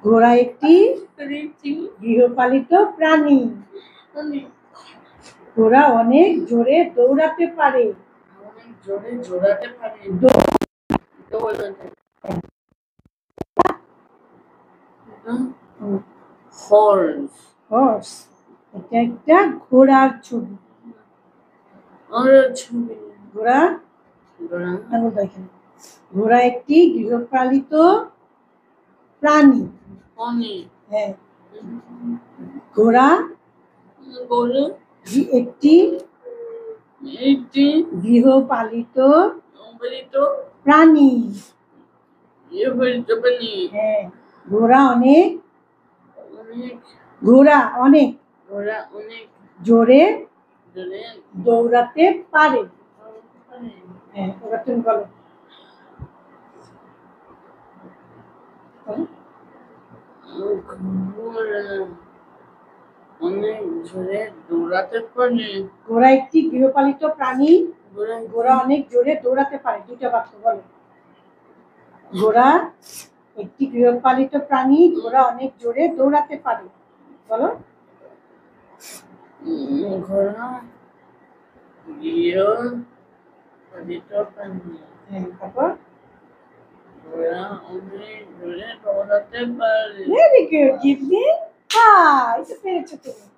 ঘোড়া একটি গৃহপালিত প্রাণী। ঘোড়া অনেক জোরে দৌড়াতে পারে। হর্স এটা একটা ঘোড়ার ছবি। ঘোড়া দেখেন, ঘোড়া একটি গৃহপালিত প্রাণী। হ্যাঁ, ঘোড়া একটি গৃহপালিত প্রাণী। হ্যাঁ, ঘোড়া অনেক জোরে দৌড়াতে পারে। হ্যাঁ, এবার তুমি বলো। ঘোড়া একটি গৃহপালিত প্রাণী। ঘোড়া অনেক জোরে দৌড়াতে পারে। দুইটা বাক্য বলো। ঘোড়া একটি গৃহপালিত প্রাণী। ঘোড়া অনেক জোরে দৌড়াতে পারে। বলো। ঘোড়া গৃহপালিত প্রাণী। হ্যাঁ, তারপর ঘোড়া অনেক জোরে দৌড়াতে পারে। Very good, give me high. এটা পেরেছো তুমি।